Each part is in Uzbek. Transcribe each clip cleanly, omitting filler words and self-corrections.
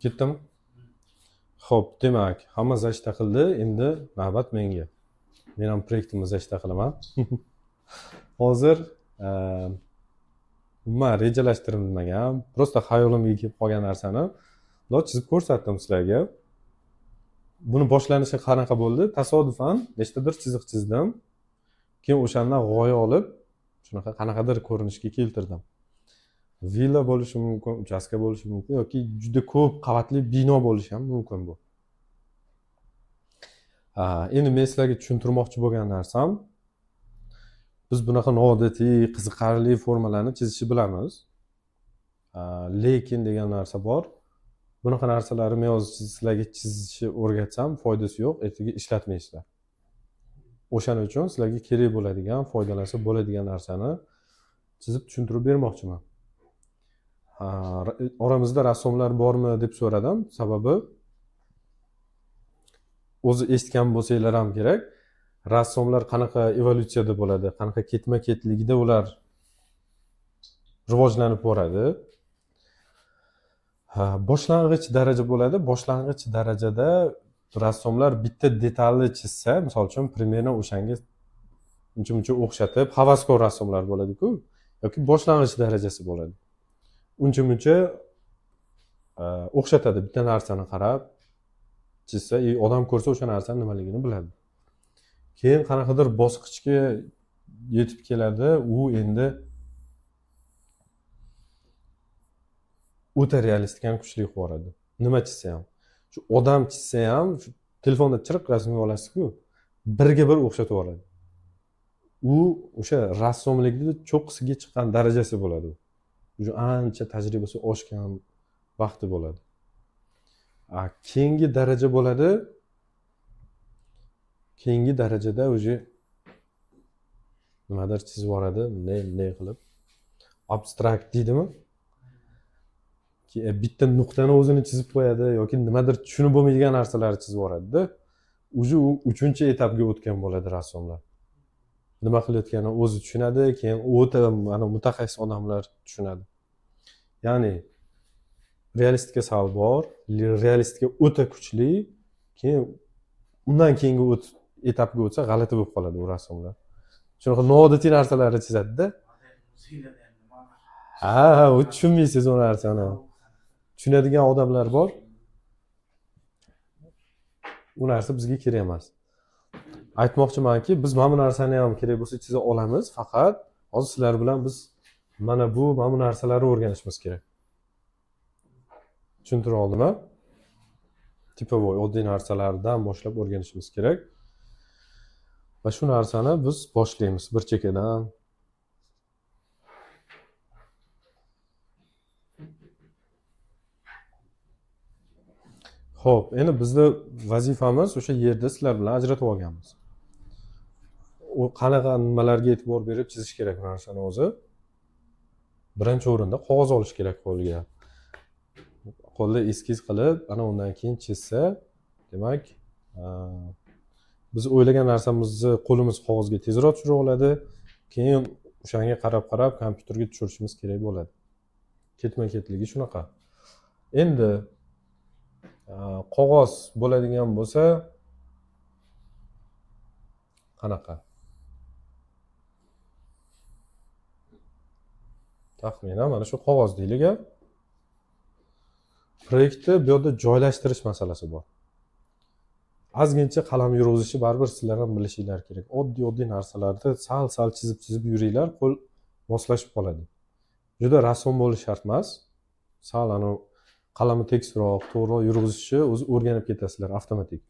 Ketdimi? Xo'p, demak, hamma zashta qildi, endi navbat menga. Men ham proyektimni zashta qilaman. Hozir umuman rejalashtirilmagan, prosta xayolimga kelib qolgan narsani bundoq chizib ko'rsatdim sizlarga. Buni boshlanishi qanaqa bo'ldi? Tasodifan nechtadir chiziq chizdim. Keyin o'shandan g'oya olib, shunaqa qanaqadir ko'rinishga keltirdim. Villa bo'lishi mumkin, uchastka bo'lishi mumkin yoki juda ko'p qavatli bino bo'lishi ham mumkin bu. Endi men sizlarga tushuntirmoqchi bo'lgan narsam, biz bunaqa noodatiy, qiziqarli formalarni chizishni bilamiz. Lekin degan narsa bor. Bunaqa narsalarni men hozir sizlarga chizishni o'rgatsam, foydasi yo'q, ertaga ishlatmaysizlar. O'shaning uchun sizlarga kerak bo'ladigan, foydalansa bo'ladigan narsani chizib tushuntirib bermoqchiman. Oramizda rassomlar bormi deb so'radim, sababi o'zi eshitgan bo'lsanglar ham kerak. Rassomlar qanaqa evolyutsiyada bo'ladi, qanaqa ketma-ketligida ular rivojlanib boradi. Boshlang'ich daraja bo'ladi. Boshlang'ich darajada rassomlar bitta detalni chizsa, misol uchun примерно o'shanga uncha o'xshatib, havaskor rassomlar bo'ladi-ku, yoki boshlang'ich darajasi bo'ladi. Uncha o'xshatadi, bitta narsani qarab chizsa, odam ko'rsa o'sha narsani nimaligini biladi. Keyin qanaqadir bosqichga yetib keladi, u endi o'ta realistik ham kuchli qilib yuboradi. Nima chizsa ham. Shu odam chizsa ham, shu telefonda chiriq rasmga olasiz-ku, birga bir o'xshatib yuboradi. U o'sha rassomlikda cho'qqisiga chiqqan darajasi bo'ladi. Juda ancha tajribasi oshgan vaqti bo'ladi. Keyingi daraja bo'ladi. Keyingi darajada o'zi nimadir chizib yuboradi, ne qilib. Abstrakt deydimi? Bitta nuqtani o'zini chizib qo'yadi yoki nimadir tushunib bo'lmaydigan narsalarni chizib yuboradi-da. O'zi u 3-etapga o'tgan bo'ladi rassomlar. Nima qilayotganini o'zi tushunadi, keyin o'ta mana mutaxassis odamlar tushunadi. Ya'ni realistga sal bor, realistga o'ta kuchli, keyin undan keyingi etapga o'tsa g'alati bo'lib qoladi u rassomlar. Shunaqa noodatiy narsalarni chizadi-da. U tushunmaysiz u narsani. Tushunadigan odamlar bor. U narsa bizga kerak emas. Aytmoqchimanki, biz mana bu narsani ham kerak bo'lsa chiza olamiz, faqat hozir sizlar bilan biz mana bu narsalarni o'rganishimiz kerak. Tushuntira oldimmi? Tipovoy oddiy narsalardan boshlab o'rganishimiz kerak. Va shu narsani biz boshlaymiz bir chekkadan. Xo'p, endi bizning vazifamiz o'sha yerda sizlar bilan ajratib olganmiz. U qanaqa nimalarga e'tibor berib chizish kerak bu narsani o'zi? Birinchi o'rinda qog'oz olish kerak qo'lga. Qo'lda eskiz qilib, ana undan keyin chizsa, demak, biz o'ylagan narsamizni qo'limiz qog'ozga tezroq tushira oladi. Keyin o'shanga qarab kompyuterga tushirishimiz kerak bo'ladi. Ketma-ketligi shunaqa. Endi qog'oz bo'ladigan bo'lsa qanaqa? Taxminan mana shu qog'oz deylik. Proyektni bu yerda joylashtirish masalasi bor. Ozgincha qalam yurg'izishi baribir sizlar ham bilishinglar kerak. Oddiy narsalarni sal chizib yuringlar, qo'l moslashib qoladi. Juda rassom bo'lish shart emas. Sal qalamni tekisroq, to'g'ri yurg'izishni o'zi o'rganib ketasizlar avtomatik.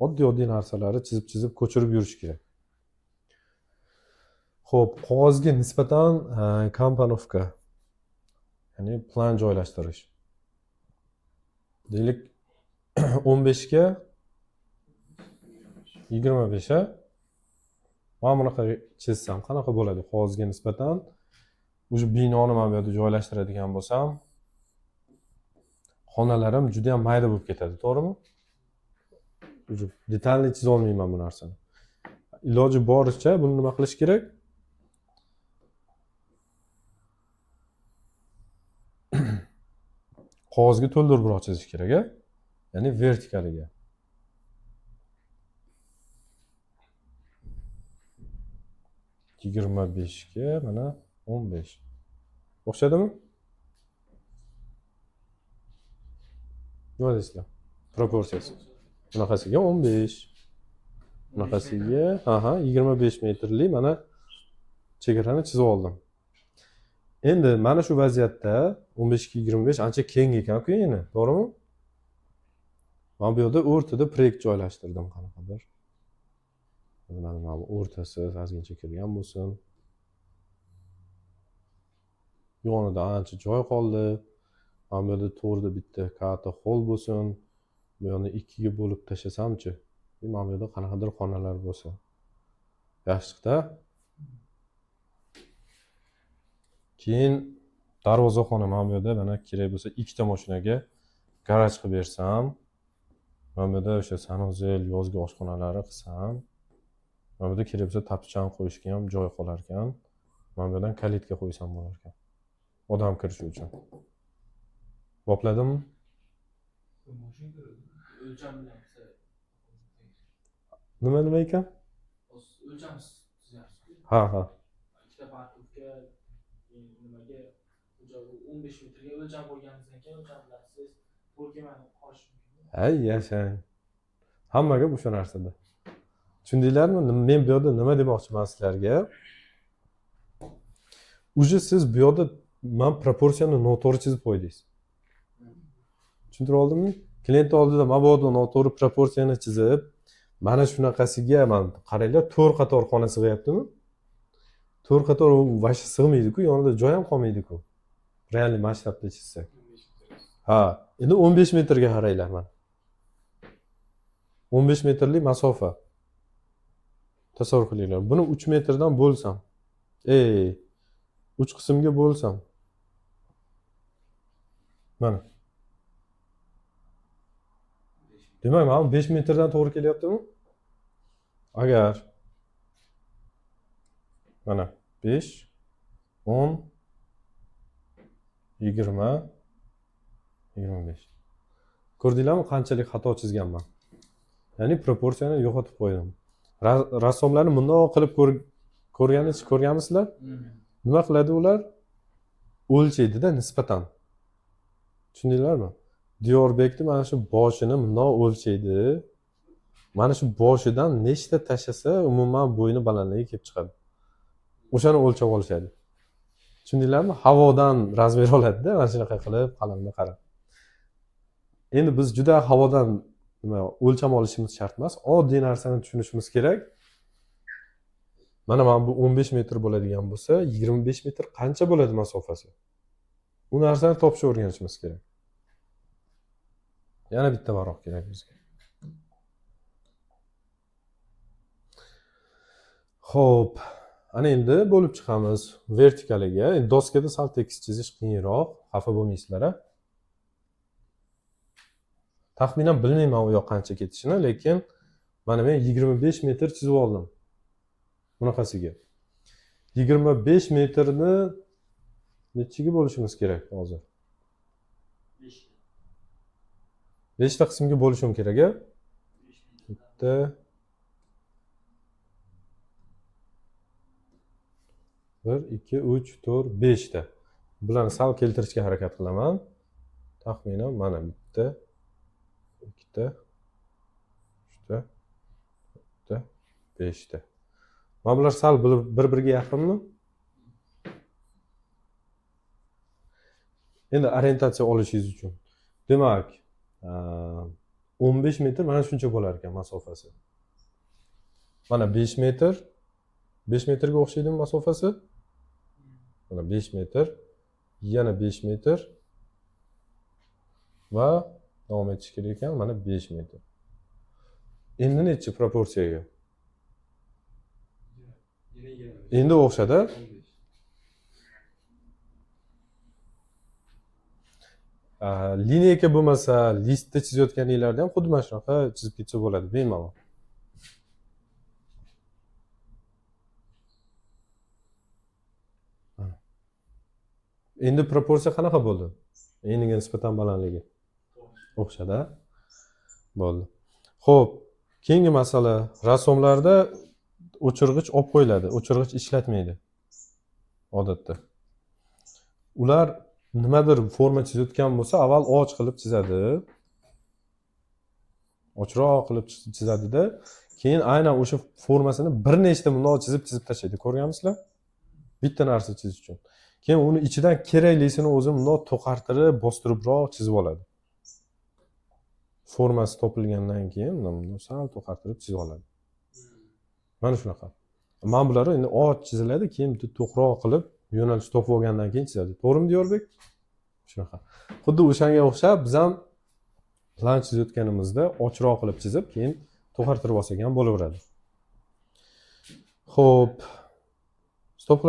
Oddiy narsalarni chizib ko'chirib yurish kerak. Xo'p, qog'ozga nisbatan kompanovka, ya'ni plan joylashtirish. Deylik 15 ga 25 ga mana bunaqa chizsam qanaqa bo'ladi qog'ozga nisbatan? O'sha binoni mana bu yerda joylashtiradigan bo'lsam, xonalarim juda ham mayda bo'lib ketadi, to'g'rimi? Detalni chiza olmayman bu narsani. Iloji boricha buni nima qilish kerak? qog'ozga to'ldiribroq chizish kerak a, ya'ni vertikaliga. Yigirma beshga mana 15. O'xshadimi? Nima deysizlar? Proporsiyasi. Bunaqasiga 15. Bunaqasiga, 25 metrli mana chegarani chizib oldim. Endi mana shu vaziyatda 15 ga 25 ancha keng ekan-ku yana, to'g'rimi? Mana bu yerda o'rtada proyekt joylashtirdim qanaqadir. Mana bu o'rtasi ozgincha kirgan bo'lsin. Yonida ancha joy qoldi. Mana bu yerda to'g'rida bitta katta hol bo'lsin. Bu yerni ikkiga bo'lib tashlasamchi, mana bu yerda qanaqadir xonalar bo'lsa. Yaxshi-da. Keyin darvozaxona mana bu yerda mana kerak bo'lsa ikkita mashinaga garaj qilib bersam, mana bu yerda o'sha sanuzel, yozgi oshxonalari qilsam, mana bu yerda kerak bo'lsa tapchan qo'yishga ham joy qolar ekan. Mana bu yerdan kalitka qo'ysam bo'lar ekan. Odam kirishi uchun. Bopladimmi? O'lcham bilan Nima ekan? o'lcham chizyapsiz. Ha. Ikkita parkovka nimaga 15 metrga o'lcham qo'yganingizdan keyin o'lcham bilan siz to'rkemani qolish mumkin. Hay yashang. Hamma gap o'sha narsada. Tushundinglarmi? Men bu yerda nima demoqchiman sizlarga? Uje siz bu yerda men proporsiyani noto'g'ri chizib qo'ydingiz. Tushuntirib oldimmi? Klient oldida mabodo noto'g'ri proporsiyani chizib, mana shunaqasiga mana qaranglar, 4 qator xona sig'yaptimi? 4 qator vashi sig'maydi-ku, yonida joy ham qolmaydi-ku. Realniy masshtabda chizsak. Ha, endi 15 metrga qaranglar mana. 15 metrlik masofa. Tasavvur qilinglar. Buni 3 metrdan bo'lsam, 3 qismga bo'lsam. Mana. Demak, mana 5 metrdan to'g'ri kelyaptimi? Agar mana 5, 10, 20, 25. Ko'rdinglarmi qanchalik xato chizganman? Ya'ni proporsiyani yo'qotib qo'ydim. Rassomlarni bundoq qilib ko'rganmisizlar? Nima qiladi ular? O'lchaydi-da nisbatan. Tushundinglarmi? Diyorbekni mana shu boshini bundoq o'lchaydi. Mana shu boshidan nechta tashlasa, umuman bo'yni balandligi kelib chiqadi. O'shani o'lchab olishadi. Tushundinglarmi? Havodan razmer oladi-da, mana shunaqa qilib qalamga qarab. Endi biz juda havodan o'lcham olishimiz shart emas. Oddiy narsani tushunishimiz kerak. Mana bu 15 metr bo'ladigan bo'lsa, 25 metr qancha bo'ladi masofasi? Bu narsani topishni o'rganishimiz kerak. Yana bitta baroq kerak bizga. Xo'p, ana endi bo'lib chiqamiz vertikaliga. Endi doskada sal tekis chizish qiyinroq, xafa bo'lmaysizlar a. Taxminan bilmayman u yoq qancha ketishini, lekin mana men 25 metr chizib oldim. Bunaqasiga. 25 metrni nechiga bo'lishimiz kerak hozir? 5 ta qismga bo'lishim kerak a. Bitta 1, 2, 3, 4, 5 ta. Bularni sal keltirishga harakat qilaman. Taxminan mana bitta, ikkita, 3 ta, 4 ta, 5 ta. Mana bular sal bir-biriga yaqinmi? Endi orientatsiya olishingiz uchun. Demak, 15 metr mana shuncha bo'lar ekan masofasi. Mana 5 metr. 5 metrga o'xshaydimi masofasi? Mana 5 metr, yana 5 metr va davom etish kerak ekan, mana 5 metr. Endi nechi proporsiyaga? Endi o'xshadi. Lineyka bo'lmasa, listda chizayotganinglarda ham xuddi mana shunaqa chizib ketsa bo'ladi, bemalol. Endi proporsiya qanaqa bo'ldi? eniga nisbatan balandligi o'xshada. Bo'ldi. Xo'p, keyingi masala, rassomlarda o'chirg'ich olib qo'yiladi. O'chirg'ich ishlatmaydi odatda. Ular nimadir forma chizayotgan bo'lsa, avval och qilib chizadi. Ochroq qilib chizadi-da, keyin aynan o'sha formasini bir nechta bundoq chizib tashlaydi. Ko'rganmisizlar? Bitta narsa chizish uchun. Keyin uni ichidan keraklisini o'zi bundoq to'qartirib, bostiribroq chizib oladi. Formasi topilgandan keyin bundoq sal to'qartirib chizib oladi. Mana shunaqa. Mana bular endi och chiziladi, keyin bitta to'qroq qilib yo'nalish topib olgandan keyin chizadi. To'g'rimi, Diyorbek? Shunaqa. Xuddi o'shanga o'xshab biz ham plan chizayotganimizda ochroq qilib chizib, keyin to'qartirib olsak ham bo'laveradi. Xo'p. Stop